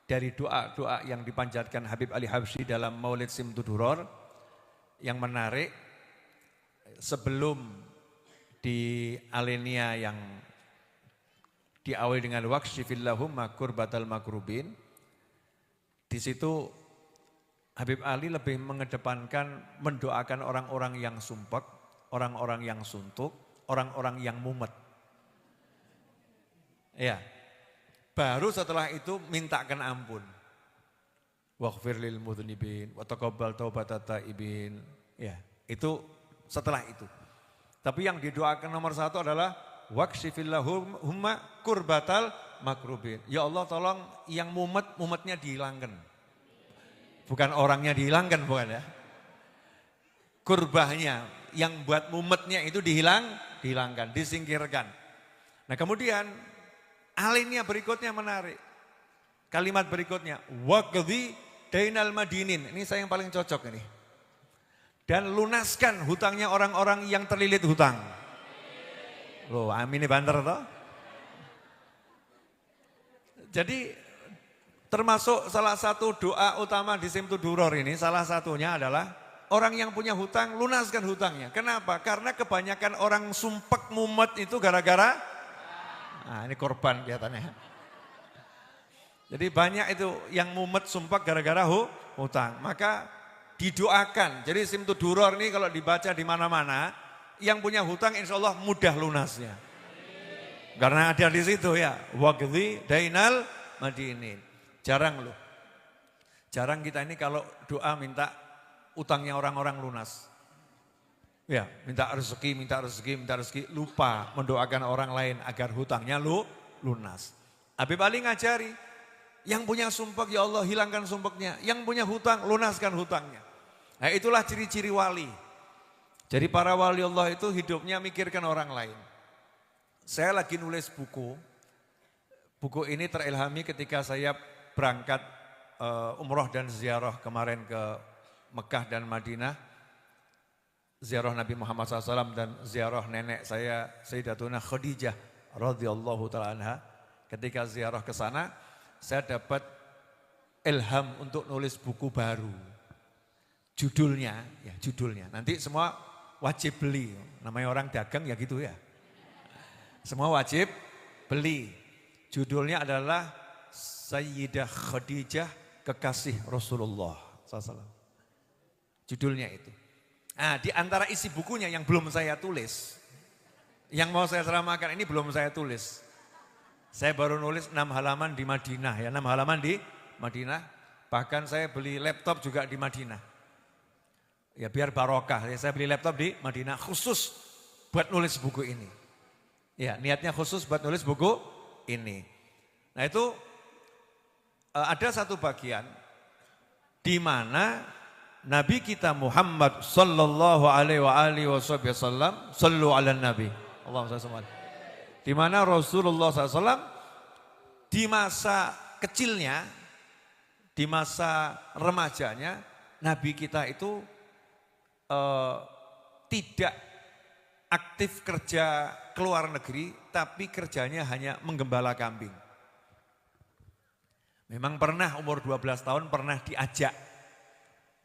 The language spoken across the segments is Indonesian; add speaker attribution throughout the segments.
Speaker 1: dari doa-doa yang dipanjatkan Habib Ali Habsyi dalam Maulid Simtuduror yang menarik sebelum di Alenia yang diawali dengan waqshifillahumma kurbatal makrubin. Di situ Habib Ali lebih mengedepankan mendoakan orang-orang yang sumpek, orang-orang yang suntuk, orang-orang yang mumet. Ya. Baru setelah itu mintakan ampun. Waghfir lil mudznibin wa taqabbal taubatat taibin. Ya, itu setelah itu. Tapi yang didoakan nomor satu adalah waqshifillahumma kurbatal makrubin. Ya Allah tolong yang mumetnya dihilangkan. Bukan orangnya dihilangkan, bukan ya. Kurbahnya yang buat mumetnya itu dihilangkan, disingkirkan. Nah kemudian alinea berikutnya menarik. Kalimat berikutnya, waqdi dainal madinin. Ini saya yang paling cocok ini. Dan lunaskan hutangnya orang-orang yang terlilit hutang. Loh, amin banter toh. Jadi termasuk salah satu doa utama di Simtuduror ini, salah satunya adalah orang yang punya hutang, lunaskan hutangnya. Kenapa? Karena kebanyakan orang sumpek mumet itu gara-gara, nah ini korban kelihatannya. Jadi banyak itu yang mumet sumpek gara-gara hutang. Maka didoakan. Jadi Simtuduror ini kalau dibaca di mana-mana, yang punya hutang insya Allah mudah lunasnya. Karena ada di situ ya, waqdi dainal madinin. Jarang loh. Jarang kita ini kalau doa minta utangnya orang-orang lunas. Ya, minta rezeki, lupa mendoakan orang lain agar hutangnya lunas. Habib Ali ngajari, yang punya sumpek ya Allah hilangkan sumpeknya, yang punya hutang lunaskan hutangnya. Nah itulah ciri-ciri wali. Jadi para wali Allah itu hidupnya mikirkan orang lain. Saya lagi nulis buku. Buku ini terilhami ketika saya berangkat umroh dan ziarah kemarin ke Mekah dan Madinah. Ziarah Nabi Muhammad SAW dan ziarah nenek saya Sayyidatuna Khadijah radhiyallahu ta'ala anha. Ketika ziarah ke sana, saya dapat ilham untuk nulis buku baru. Judulnya, nanti semua wajib beli. Namanya orang dagang ya gitu ya. Semua wajib beli. Judulnya adalah Sayyidah Khadijah kekasih Rasulullah SAW. Judulnya itu. Nah, di antara isi bukunya yang belum saya tulis, yang mau saya ceramahkan ini belum saya tulis. Saya baru nulis 6 halaman di Madinah ya, 6 halaman di Madinah. Bahkan saya beli laptop juga di Madinah. Ya biar barokah, ya, saya beli laptop di Madinah khusus buat nulis buku ini. Ya niatnya khusus buat nulis buku ini. Nah itu ada satu bagian di mana Nabi kita Muhammad sallallahu alaihi wasallam sallu ala nabi. Allahumma shalli. Di mana Rasulullah SAW di masa kecilnya, di masa remajanya, Nabi kita itu tidak aktif kerja ke luar negeri, tapi kerjanya hanya menggembala kambing. Memang pernah umur 12 tahun pernah diajak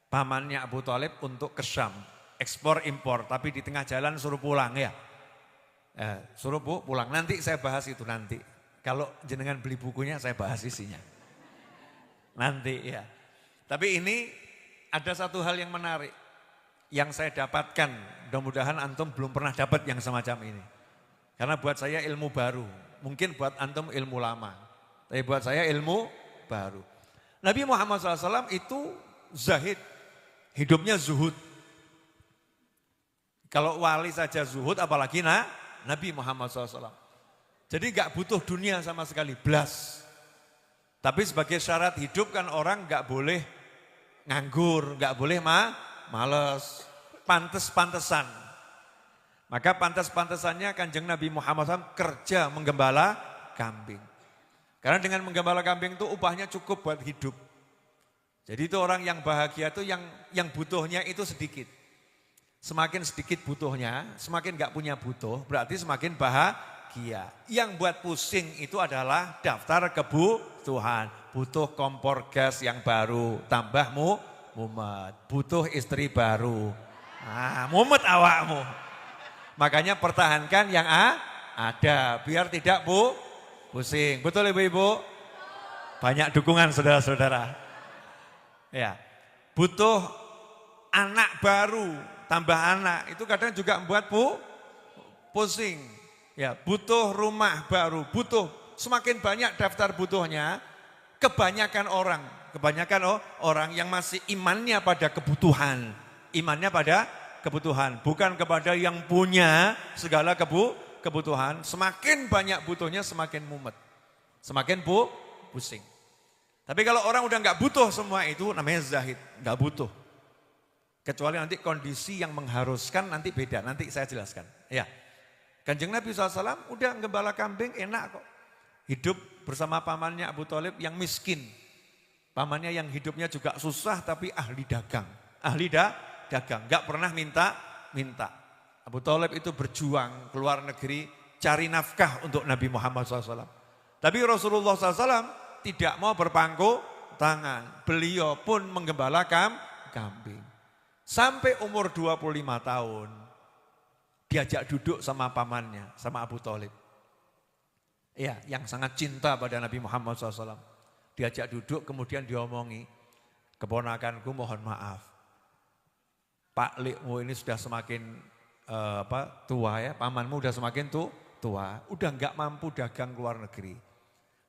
Speaker 1: pamannya Abu Thalib untuk ke Syam, ekspor impor, tapi di tengah jalan suruh pulang ya. Suruh pulang, nanti saya bahas itu nanti. Kalau jenengan beli bukunya saya bahas isinya. Nanti ya. Tapi ini ada satu hal yang menarik yang saya dapatkan, mudah-mudahan antum belum pernah dapat yang semacam ini. Karena buat saya ilmu baru, mungkin buat antum ilmu lama, tapi buat saya ilmu baru. Nabi Muhammad SAW itu zahid, hidupnya zuhud. Kalau wali saja zuhud, apalagi Nabi Muhammad SAW. Jadi gak butuh dunia sama sekali, blas. Tapi sebagai syarat hidup kan orang gak boleh nganggur, gak boleh males, pantes-pantesan. Maka pantes-pantesannya Kanjeng Nabi Muhammad SAW kerja menggembala kambing. Karena dengan menggembala kambing itu upahnya cukup buat hidup. Jadi itu orang yang bahagia itu yang butuhnya itu sedikit. Semakin sedikit butuhnya, semakin gak punya butuh, berarti semakin bahagia. Yang buat pusing itu adalah daftar kebutuhan. butuh kompor gas yang baru, tambahmu mumet. Butuh istri baru, mumet awakmu. Makanya pertahankan yang ada, biar tidak pusing. Betul ibu-ibu? Banyak dukungan saudara-saudara. Ya, butuh anak baru, tambah anak, itu kadang juga membuat pusing. Ya, butuh rumah baru, butuh semakin banyak daftar butuhnya, kebanyakan orang yang masih imannya pada kebutuhan. Imannya pada kebutuhan, bukan kepada yang punya segala kebutuhan. Semakin banyak butuhnya semakin mumet, semakin pusing. Tapi kalau orang udah nggak butuh semua itu namanya zahid, nggak butuh. Kecuali nanti kondisi yang mengharuskan nanti beda, nanti saya jelaskan. Ya, Kanjeng Nabi SAW udah gembala kambing enak kok. Hidup bersama pamannya Abu Thalib yang miskin. Pamannya yang hidupnya juga susah tapi ahli dagang. Dagang, nggak pernah minta. Abu Thalib itu berjuang keluar negeri cari nafkah untuk Nabi Muhammad SAW. Tapi Rasulullah SAW tidak mau berpangku tangan. Beliau pun menggembala kambing. Sampai umur 25 tahun diajak duduk sama pamannya, sama Abu Thalib. Ya, yang sangat cinta pada Nabi Muhammad SAW. Diajak duduk kemudian diomongi, keponakanku mohon maaf. Pak Likmu ini sudah semakin tua ya, pamanmu udah semakin tua, udah enggak mampu dagang luar negeri.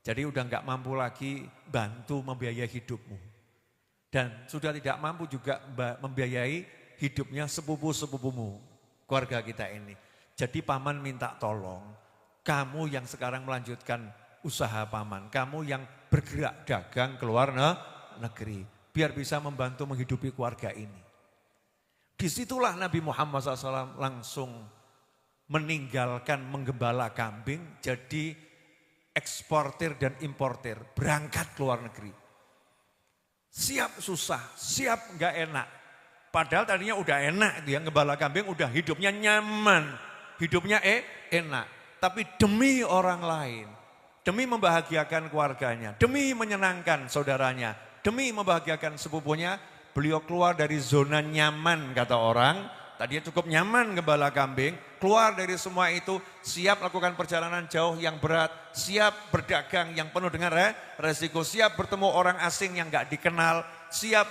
Speaker 1: Jadi udah enggak mampu lagi bantu membiayai hidupmu. Dan sudah tidak mampu juga membiayai hidupnya sepupu-sepupumu, keluarga kita ini. Jadi paman minta tolong, kamu yang sekarang melanjutkan usaha paman, kamu yang bergerak dagang keluar negeri, biar bisa membantu menghidupi keluarga ini. Disitulah Nabi Muhammad SAW langsung meninggalkan menggembala kambing, jadi eksportir dan importir, berangkat keluar negeri. Siap susah, siap enggak enak. Padahal tadinya udah enak itu ya, gembala kambing udah hidupnya nyaman, hidupnya enak. Tapi demi orang lain, demi membahagiakan keluarganya, demi menyenangkan saudaranya, demi membahagiakan sepupunya, beliau keluar dari zona nyaman kata orang. Tadinya cukup nyaman gembala kambing, keluar dari semua itu, siap lakukan perjalanan jauh yang berat, siap berdagang yang penuh dengan resiko, siap bertemu orang asing yang gak dikenal, siap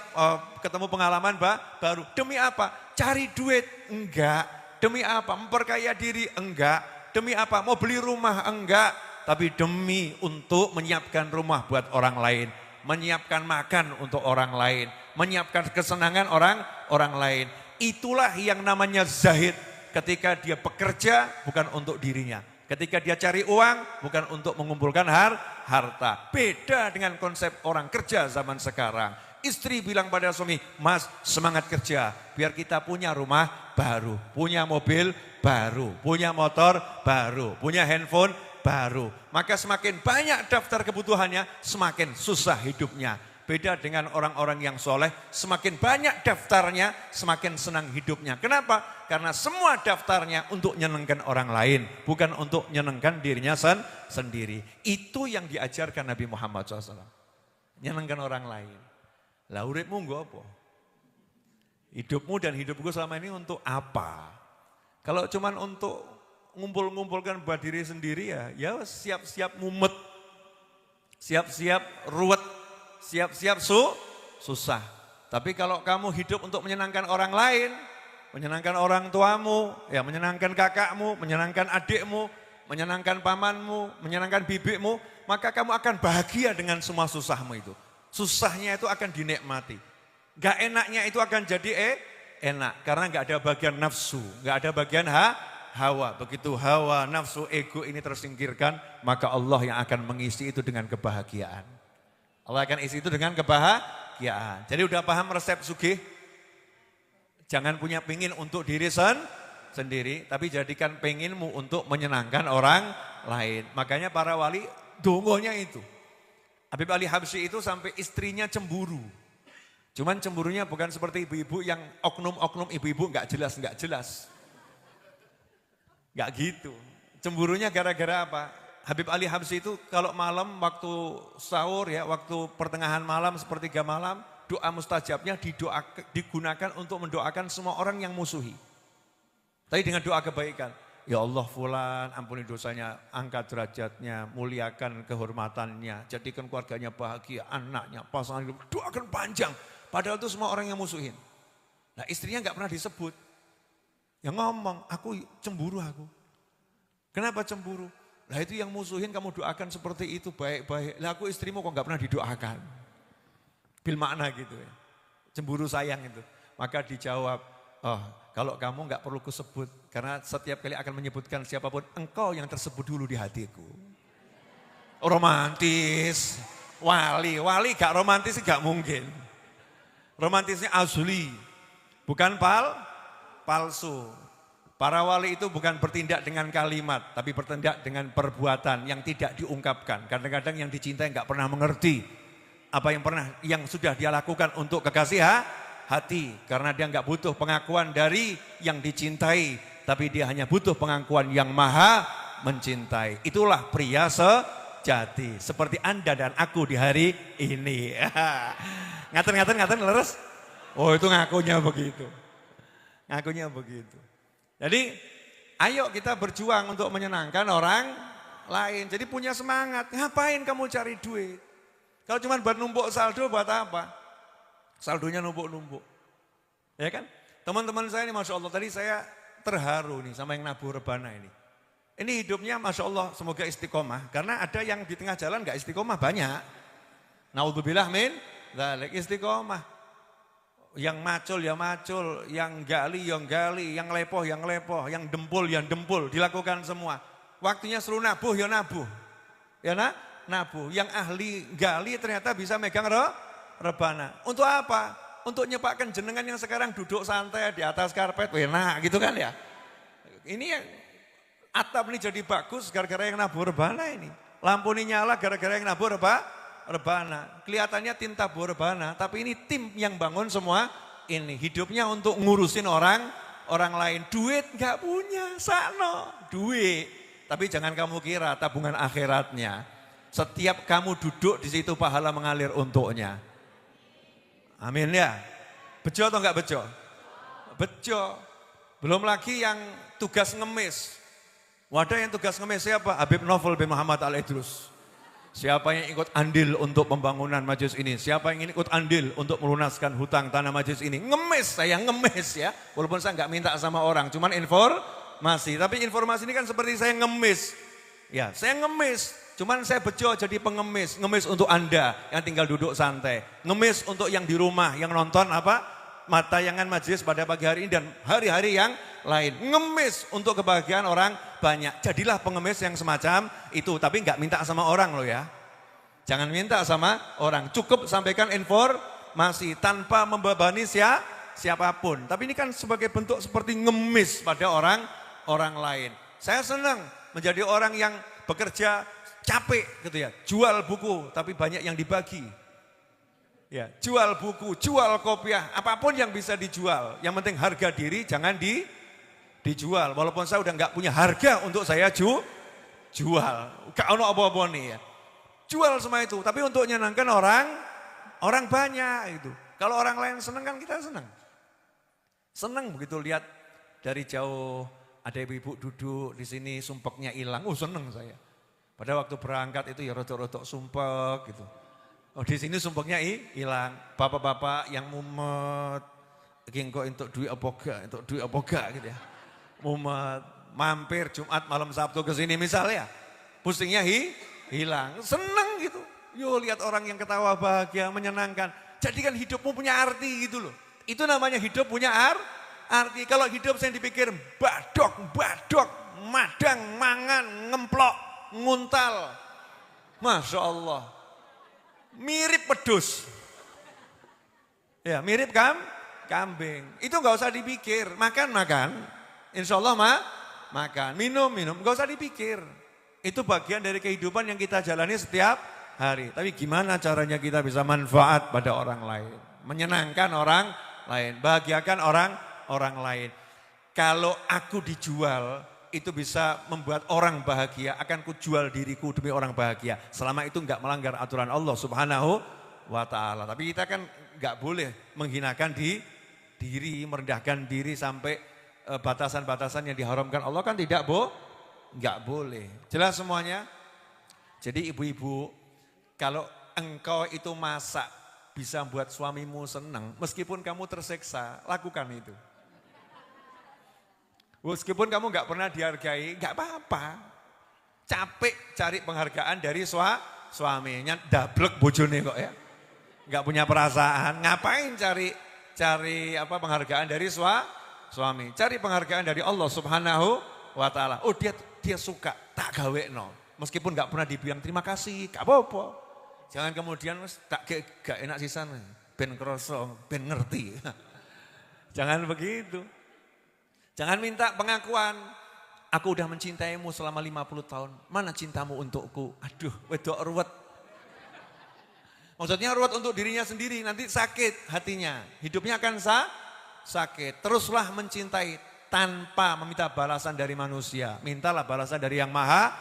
Speaker 1: ketemu pengalaman baru. Demi apa? Cari duit? Enggak. Demi apa? Memperkaya diri? Enggak. Demi apa? Mau beli rumah? Enggak. Tapi demi untuk menyiapkan rumah buat orang lain, menyiapkan makan untuk orang lain, menyiapkan kesenangan orang lain. Itulah yang namanya zahid. Ketika dia bekerja bukan untuk dirinya. Ketika dia cari uang bukan untuk mengumpulkan harta. Beda dengan konsep orang kerja zaman sekarang. Istri bilang pada suami, mas semangat kerja. Biar kita punya rumah baru, punya mobil baru, punya motor baru, punya handphone baru. Maka semakin banyak daftar kebutuhannya, semakin susah hidupnya. Beda dengan orang-orang yang soleh, semakin banyak daftarnya, semakin senang hidupnya. Kenapa? Karena semua daftarnya untuk menyenangkan orang lain, bukan untuk menyenangkan dirinya sendiri. Itu yang diajarkan Nabi Muhammad SAW. Menyenangkan orang lain. Lah uripmu nggo apa? Hidupmu dan hidupku selama ini untuk apa? Kalau cuman untuk ngumpul-ngumpulkan buat diri sendiri ya siap-siap mumet, siap-siap ruwet, siap-siap susah. Tapi kalau kamu hidup untuk menyenangkan orang lain, menyenangkan orang tuamu, ya menyenangkan kakakmu, menyenangkan adikmu, menyenangkan pamanmu, menyenangkan bibikmu, maka kamu akan bahagia dengan semua susahmu itu. Susahnya itu akan dinikmati. Gak enaknya itu akan jadi enak. Karena gak ada bagian nafsu, gak ada bagian hawa. Begitu hawa, nafsu, ego ini tersingkirkan, maka Allah yang akan mengisi itu dengan kebahagiaan. Allah akan isi itu dengan kebahagiaan. Jadi udah paham resep sugih? Jangan punya pengin untuk diri sendiri, tapi jadikan penginmu untuk menyenangkan orang lain. Makanya para wali dongonya itu. Habib Ali Habsyi itu sampai istrinya cemburu. Cuman cemburunya bukan seperti ibu-ibu yang oknum-oknum ibu-ibu nggak jelas. Nggak gitu. Cemburunya gara-gara apa? Habib Ali Habsyi itu kalau malam waktu sahur ya, waktu pertengahan malam, sepertiga malam, doa mustajabnya digunakan untuk mendoakan semua orang yang musuhi. Tapi dengan doa kebaikan. Ya Allah fulan, ampuni dosanya, angkat derajatnya, muliakan kehormatannya, jadikan keluarganya bahagia, anaknya, pasangan hidup, doakan panjang. Padahal itu semua orang yang musuhin. Nah istrinya nggak pernah disebut. Yang ngomong, aku cemburu aku. Kenapa cemburu? Lah itu yang musuhin kamu doakan seperti itu baik-baik. Lah aku istrimu kok nggak pernah didoakan. Bil makna gitu ya. Cemburu sayang itu. Maka dijawab, oh kalau kamu nggak perlu kusebut. Karena setiap kali akan menyebutkan siapapun, engkau yang tersebut dulu di hatiku. Romantis. Wali gak romantis gak mungkin. Romantisnya asli. Bukan palsu. Para wali itu bukan bertindak dengan kalimat, tapi bertindak dengan perbuatan yang tidak diungkapkan. Kadang-kadang yang dicintai nggak pernah mengerti apa yang sudah dia lakukan untuk kekasih hati. Karena dia nggak butuh pengakuan dari yang dicintai, tapi dia hanya butuh pengakuan yang maha mencintai. Itulah pria sejati, seperti Anda dan aku di hari ini. Ngaten leres? Oh itu ngakunya begitu. Ngakunya begitu. Jadi ayo kita berjuang untuk menyenangkan orang lain. Jadi punya semangat. Ngapain kamu cari duit? Kalau cuma buat numpuk saldo buat apa? Saldonya numpuk-numpuk. Ya kan? Teman-teman saya ini Masya Allah tadi saya terharu nih sama yang nabur rebana ini. Ini hidupnya Masya Allah semoga istiqomah. Karena ada yang di tengah jalan gak istiqomah banyak. Naudzubillah min dzalik istiqomah. Yang macul ya macul, yang gali yang gali, yang lepoh yang lepoh, yang dempul yang dempul, dilakukan semua. Waktunya suruh nabuh ya nabuh. Ya nabuh. Yang ahli gali ternyata bisa megang rebana. Untuk apa? Untuk nyepakkan jenengan yang sekarang duduk santai di atas karpet, enak gitu kan ya. Ini yang atap ini jadi bagus gara-gara yang nabuh rebana ini. Lampu ini nyala gara-gara yang nabuh rebana. Kelihatannya tim tabur rebana, tapi ini tim yang bangun semua ini. Hidupnya untuk ngurusin orang lain. Duit gak punya, sakno. Duit. Tapi jangan kamu kira tabungan akhiratnya. Setiap kamu duduk di situ pahala mengalir untuknya. Amin ya. Bejo atau enggak bejo? Bejo. Belum lagi yang tugas ngemis. Wadah yang tugas ngemis siapa? Habib Novel bin Muhammad Al-Idrus. Siapa yang ikut andil untuk pembangunan majelis ini? Siapa yang ikut andil untuk melunaskan hutang tanah majelis ini? Ngemis, saya ngemis ya. Walaupun saya nggak minta sama orang, cuman informasi. Tapi informasi ini kan seperti saya ngemis. Ya, saya ngemis. Cuman saya bejo jadi pengemis. Ngemis untuk Anda yang tinggal duduk santai. Ngemis untuk yang di rumah, yang nonton tayangan majelis pada pagi hari ini dan hari-hari yang lain. Ngemis untuk kebahagiaan orang banyak. Jadilah pengemis yang semacam itu. Tapi nggak minta sama orang loh ya. Jangan minta sama orang. Cukup sampaikan informasi tanpa membebani siapapun. Tapi ini kan sebagai bentuk seperti ngemis pada orang lain. Saya senang menjadi orang yang bekerja capek gitu ya. Jual buku tapi banyak yang dibagi. Ya, jual buku, jual kopiah, apapun yang bisa dijual. Yang penting harga diri jangan dijual. Walaupun saya udah nggak punya harga untuk saya jual. Gak ono apa-apa nih ya. Jual semua itu, tapi untuk menyenangkan orang banyak itu. Kalau orang lain senang kan kita senang. Senang begitu lihat dari jauh ada ibu-ibu duduk di sini sumpeknya hilang. Senang saya. Pada waktu berangkat itu ya rotok-rotok sumpek gitu. Oh di sini sumpeknya hilang. Bapak-bapak yang mumet, kok untuk duit apa gak gitu ya. Mumet, mampir Jumat malam Sabtu ke sini misalnya. Pusingnya hilang, seneng gitu. Yo lihat orang yang ketawa bahagia, menyenangkan. Jadikan hidupmu punya arti gitu loh. Itu namanya hidup punya arti. Kalau hidup saya dipikir badok, madang, mangan, ngemplok, nguntal. Masya Allah. Mirip pedus. Ya mirip kambing. Itu gak usah dipikir. Makan. Insya Allah makan. Minum. Gak usah dipikir. Itu bagian dari kehidupan yang kita jalani setiap hari. Tapi gimana caranya kita bisa manfaat pada orang lain. Menyenangkan orang lain. Bahagiakan orang lain. Kalau aku dijual, itu bisa membuat orang bahagia, akan kujual diriku demi orang bahagia. Selama itu enggak melanggar aturan Allah Subhanahu wa ta'ala. Tapi kita kan enggak boleh menghinakan diri, merendahkan diri sampai batasan-batasan yang diharamkan Allah kan enggak boleh. Jelas semuanya? Jadi ibu-ibu, kalau engkau itu masak bisa buat suamimu senang, meskipun kamu tersiksa, lakukan itu. Meskipun kamu nggak pernah dihargai, nggak apa-apa. Capek cari penghargaan dari suaminya, dablek bojone kok ya. Nggak punya perasaan, ngapain cari penghargaan dari suami? Cari penghargaan dari Allah Subhanahu wa ta'ala. Oh dia suka, tak gawe no. Meskipun nggak pernah dibilang terima kasih, nggak apa-apa. Jangan kemudian tak gak enak sisan, ben krosong, ben ngerti. Jangan begitu. Jangan minta pengakuan, aku udah mencintaimu selama 50 tahun, mana cintamu untukku? Aduh, wedok ruwet. Maksudnya ruwet untuk dirinya sendiri, nanti sakit hatinya. Hidupnya akan sakit. Teruslah mencintai tanpa meminta balasan dari manusia. Mintalah balasan dari yang maha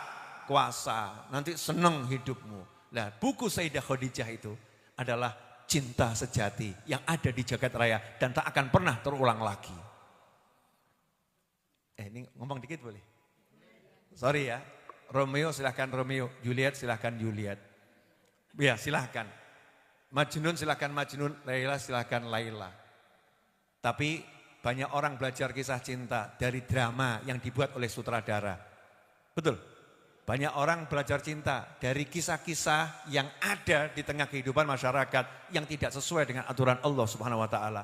Speaker 1: kuasa, nanti senang hidupmu. Nah, buku Sayyidah Khadijah itu adalah cinta sejati yang ada di jagat raya dan tak akan pernah terulang lagi. Ini ngomong dikit boleh? Sorry ya, Romeo silahkan Romeo, Juliet silahkan Juliet. Ya silahkan. Majnun silahkan Majnun, Laila silahkan Laila. Tapi banyak orang belajar kisah cinta dari drama yang dibuat oleh sutradara. Betul? Banyak orang belajar cinta dari kisah-kisah yang ada di tengah kehidupan masyarakat yang tidak sesuai dengan aturan Allah Subhanahu wa ta'ala.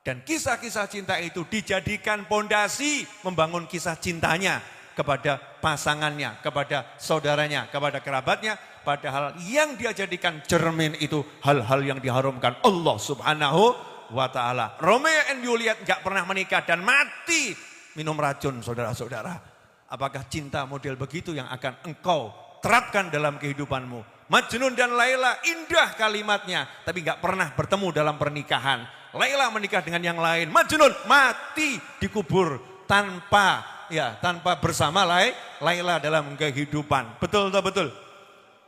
Speaker 1: Dan kisah-kisah cinta itu dijadikan pondasi membangun kisah cintanya kepada pasangannya, kepada saudaranya, kepada kerabatnya. Padahal yang dia jadikan cermin itu hal-hal yang diharamkan Allah Subhanahu wa ta'ala. Romeo and Juliet gak pernah menikah dan mati minum racun saudara-saudara. Apakah cinta model begitu yang akan engkau terapkan dalam kehidupanmu? Majnun dan Laila indah kalimatnya tapi gak pernah bertemu dalam pernikahan. Laila menikah dengan yang lain, Majnun mati dikubur tanpa bersama Laila dalam kehidupan. Betul atau betul?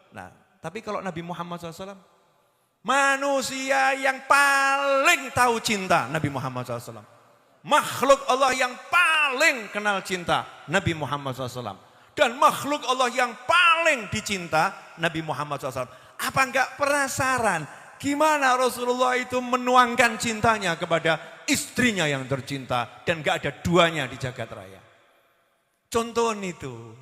Speaker 1: Nah, tapi kalau Nabi Muhammad SAW, manusia yang paling tahu cinta Nabi Muhammad SAW. Makhluk Allah yang paling kenal cinta Nabi Muhammad SAW. Dan makhluk Allah yang paling dicinta Nabi Muhammad SAW. Apa enggak penasaran? Gimana Rasulullah itu menuangkan cintanya kepada istrinya yang tercinta dan gak ada duanya di jagat raya. Contoh itu.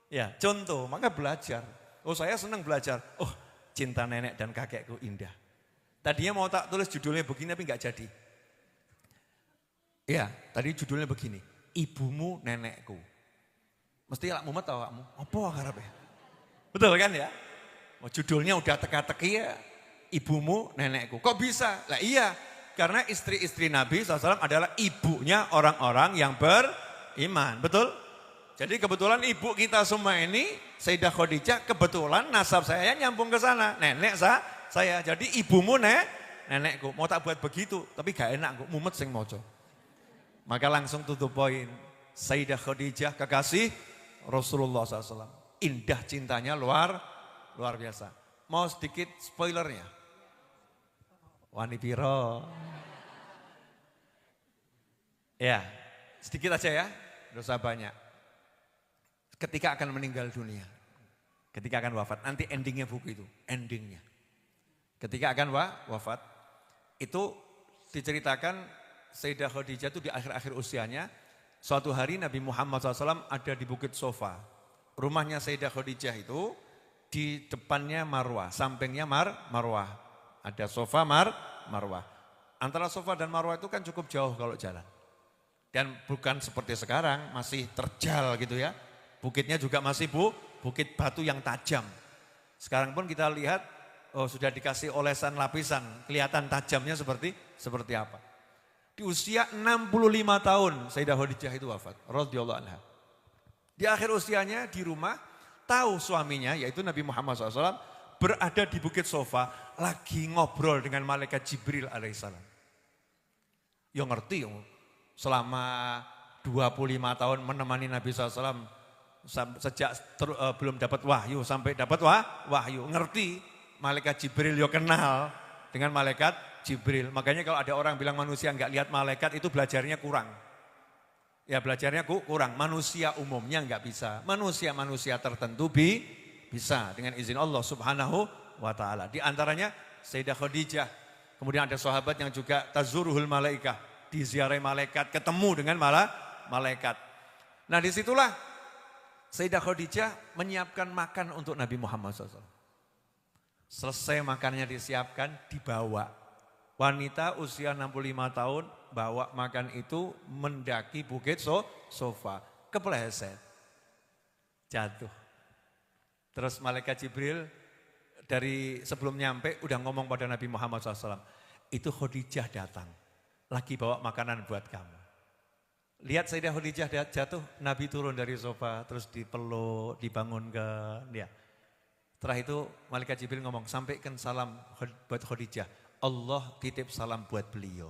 Speaker 1: Ya, contoh, maka belajar. Oh, saya senang belajar. Oh, cinta nenek dan kakekku indah. Tadinya mau tak tulis judulnya begini tapi gak jadi. Ya, tadi judulnya begini. Ibumu nenekku. Mesti lak mumet tau kamu. Apa harapnya? Betul kan ya? Oh, judulnya udah teka-teki ya. Ibumu nenekku. Kok bisa? Lah iya, karena istri-istri Nabi SAW adalah ibunya orang-orang yang beriman. Betul? Jadi kebetulan ibu kita semua ini, Sayyidah Khadijah, kebetulan nasab saya nyambung ke sana. Nenek saya. Jadi ibumu nenekku. Mau tak buat begitu, tapi gak enak, kok mumet sing moco. Maka langsung tutup poin. Sayyidah Khadijah kekasih Rasulullah SAW. Indah cintanya luar biasa. Mau sedikit spoilernya. Wani piro. Ya, sedikit aja ya, dosa banyak. Ketika akan meninggal dunia, ketika akan wafat, nanti endingnya buku itu, endingnya. Ketika akan wafat, itu diceritakan Sayyidah Khadijah itu di akhir-akhir usianya, suatu hari Nabi Muhammad SAW ada di Bukit Sofa. Rumahnya Sayyidah Khadijah itu di depannya Marwah, sampingnya Marwah. Ada Sofa Marwah. Antara Sofa dan Marwah itu kan cukup jauh kalau jalan. Dan bukan seperti sekarang, masih terjal gitu ya. Bukitnya juga masih bukit batu yang tajam. Sekarang pun kita lihat, oh sudah dikasih olesan lapisan, kelihatan tajamnya seperti apa. Di usia 65 tahun Sayyidah Khadijah itu wafat, radhiyallahu anha. Di akhir usianya di rumah, tahu suaminya yaitu Nabi Muhammad SAW berada di Bukit Sofa lagi ngobrol dengan malaikat Jibril alaihissalam. Yang ngerti selama 25 tahun menemani Nabi SAW sejak belum dapat wahyu sampai dapat wahyu. Ngerti, malaikat Jibril yo kenal dengan malaikat Jibril. Makanya kalau ada orang bilang manusia enggak lihat malaikat itu belajarnya kurang. Ya belajarnya kurang, manusia umumnya enggak bisa. Manusia-manusia tertentu bisa dengan izin Allah Subhanahu wa ta'ala. Di antaranya Sayyidah Khadijah. Kemudian ada sahabat yang juga tazuruhul malaikah, diziarahi malaikat, ketemu dengan malaikat. Nah disitulah Sayyidah Khadijah menyiapkan makan untuk Nabi Muhammad SAW. Selesai makannya disiapkan, dibawa. Wanita usia 65 tahun bawa makan itu mendaki bukit sofa. Kepleset. Jatuh. Terus malaikat Jibril dari sebelum nyampe udah ngomong pada Nabi Muhammad SAW. Itu Khadijah datang. Lagi bawa makanan buat kamu. Lihat Sayyidah Khadijah jatuh, Nabi turun dari sofa, terus dipeluk, dibangunkan. Ya. Setelah itu malaikat Jibril ngomong, sampaikan salam buat Khadijah. Allah titip salam buat beliau.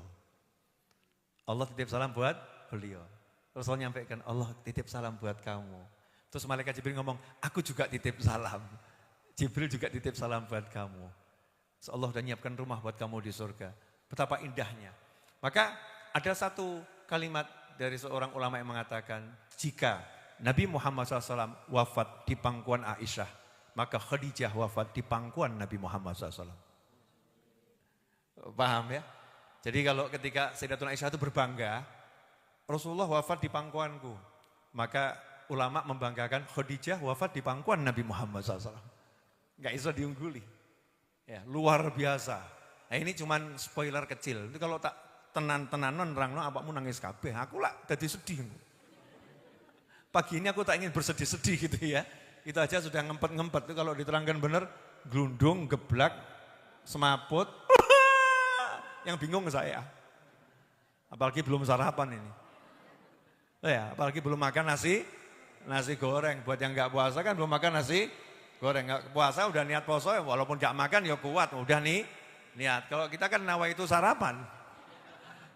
Speaker 1: Allah titip salam buat beliau. Terus Allah nyampaikan, Allah titip salam buat kamu. Terus malaikat Jibril ngomong, aku juga titip salam. Jibril juga titip salam buat kamu. Allah sudah nyiapkan rumah buat kamu di surga. Betapa indahnya. Maka ada satu kalimat dari seorang ulama yang mengatakan, jika Nabi Muhammad SAW wafat di pangkuan Aisyah, maka Khadijah wafat di pangkuan Nabi Muhammad SAW. Paham ya? Jadi kalau ketika Sayyidatuna Aisyah itu berbangga, Rasulullah wafat di pangkuanku, maka ulama membanggakan Khadijah wafat di pangkuan Nabi Muhammad SAW. Gak bisa diungguli. Ya, luar biasa. Nah ini cuman spoiler kecil. Itu kalau tak tenan-tenanan nerangno awakmu nangis kabeh. Aku lah jadi sedih. Pagi ini aku tak ingin bersedih-sedih gitu ya. Itu aja sudah ngempet-ngempet. Itu kalau diterangkan benar, glundung, geblak, semaput. Yang bingung saya. Apalagi belum sarapan ini. Ya, apalagi belum makan nasi goreng. Buat yang enggak puasa kan belum makan nasi goreng. Enggak puasa udah niat poso, walaupun enggak makan ya kuat. Udah nih niat. Kalau kita kan nawa itu sarapan.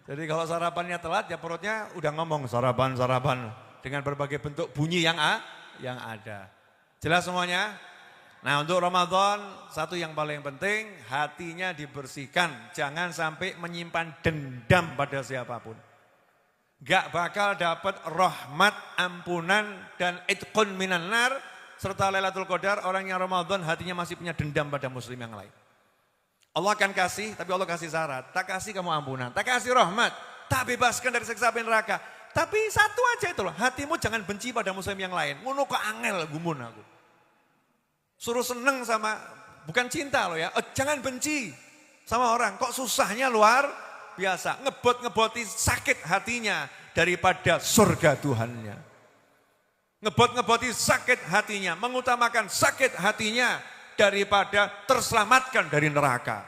Speaker 1: Jadi kalau sarapannya telat ya perutnya udah ngomong sarapan dengan berbagai bentuk bunyi yang ada. Jelas semuanya? Nah untuk Ramadan satu yang paling penting hatinya dibersihkan. Jangan sampai menyimpan dendam pada siapapun. Gak bakal dapat rahmat, ampunan dan itqun minan nar serta Lailatul Qadar orang yang Ramadan hatinya masih punya dendam pada muslim yang lain. Allah akan kasih, tapi Allah kasih syarat. Tak kasih kamu ampunan, tak kasih rahmat, tak bebaskan dari siksa api neraka. Tapi satu aja itu loh, hatimu jangan benci pada muslim yang lain. Ngono kok angel gumun aku. Suruh seneng sama, bukan cinta loh ya. Jangan benci sama orang, kok susahnya luar biasa. Ngebot-ngeboti sakit hatinya daripada surga Tuhannya. Ngebot-ngeboti sakit hatinya, mengutamakan sakit hatinya daripada terselamatkan dari neraka.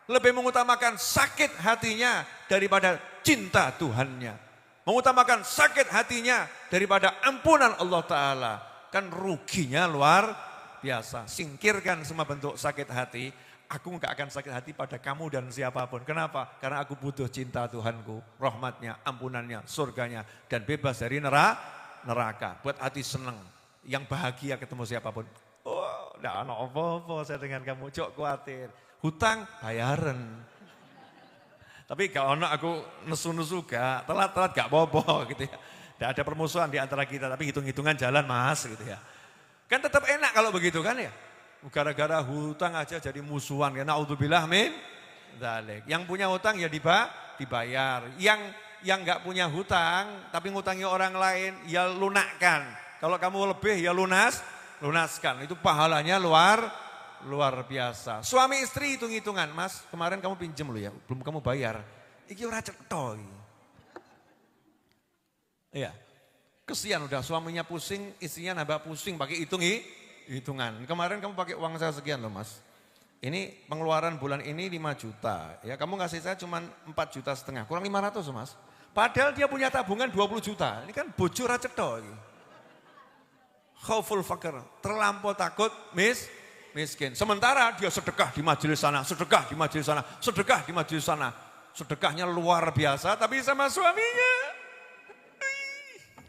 Speaker 1: Lebih mengutamakan sakit hatinya daripada cinta Tuhannya. Mengutamakan sakit hatinya daripada ampunan Allah Ta'ala. Kan ruginya luar biasa. Singkirkan semua bentuk sakit hati. Aku gak akan sakit hati pada kamu dan siapapun. Kenapa? Karena aku butuh cinta Tuhanku. Rahmatnya, ampunannya, surganya. Dan bebas dari neraka. Buat hati senang. Yang bahagia ketemu siapapun. Oh, enggak ada apa-apa saya dengan kamu, cok khawatir. Hutang bayaran. Tapi gak ada aku nesu-nesu gak, telat-telat gak apa-apa gitu ya. Tidak ada permusuhan di antara kita, tapi hitung-hitungan jalan mas gitu ya. Kan tetap enak kalau begitu kan ya. Gara-gara hutang aja jadi musuhan, ya naudzubillah min dzalik. Yang punya hutang ya dibayar. Yang gak punya hutang, tapi ngutangi orang lain, ya lunakkan. Kalau kamu lebih ya lunaskan, itu pahalanya luar biasa. Suami istri hitung-hitungan, mas kemarin kamu pinjem loh ya, belum kamu bayar. Iki ora cetha iki. Iya. Kesian udah suaminya pusing, istrinya nambah pusing pakai hitungan. Kemarin kamu pakai uang saya sekian loh mas. Ini pengeluaran bulan ini 5 juta. Ya kamu ngasih saya cuma 4,5 juta, kurang 500 mas. Padahal dia punya tabungan 20 juta. Ini kan bocor ora cetha iki. Khauful fakir, terlampau takut miskin. Sementara dia sedekah di majelis sana, sedekah di majelis sana, sedekah di majelis sana. Sedekahnya luar biasa tapi sama suaminya.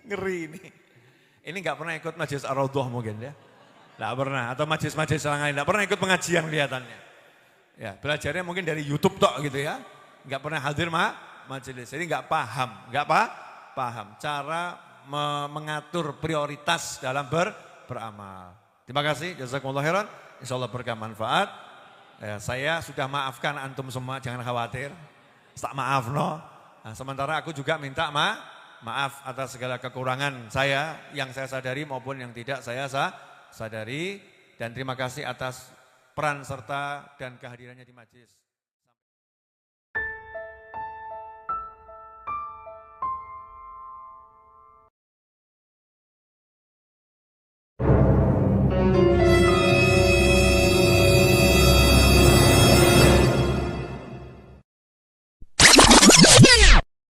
Speaker 1: Ngeri ini. Ini nggak pernah ikut majelis Ar-Raudhah mungkin ya. Nggak pernah, atau majelis-majelis yang lain. Nggak pernah ikut pengajian kelihatannya. Ya, belajarnya mungkin dari YouTube tok gitu ya. Nggak pernah hadir majelis. Jadi nggak paham cara mengatur prioritas dalam beramal. Terima kasih, jazakumullah khairan. Insyaallah berkah manfaat. Ya, saya sudah maafkan antum semua, jangan khawatir. Tak maaf no. Nah, sementara aku juga minta maaf atas segala kekurangan saya yang saya sadari maupun yang tidak saya sadari. Dan terima kasih atas peran serta dan kehadirannya di majelis.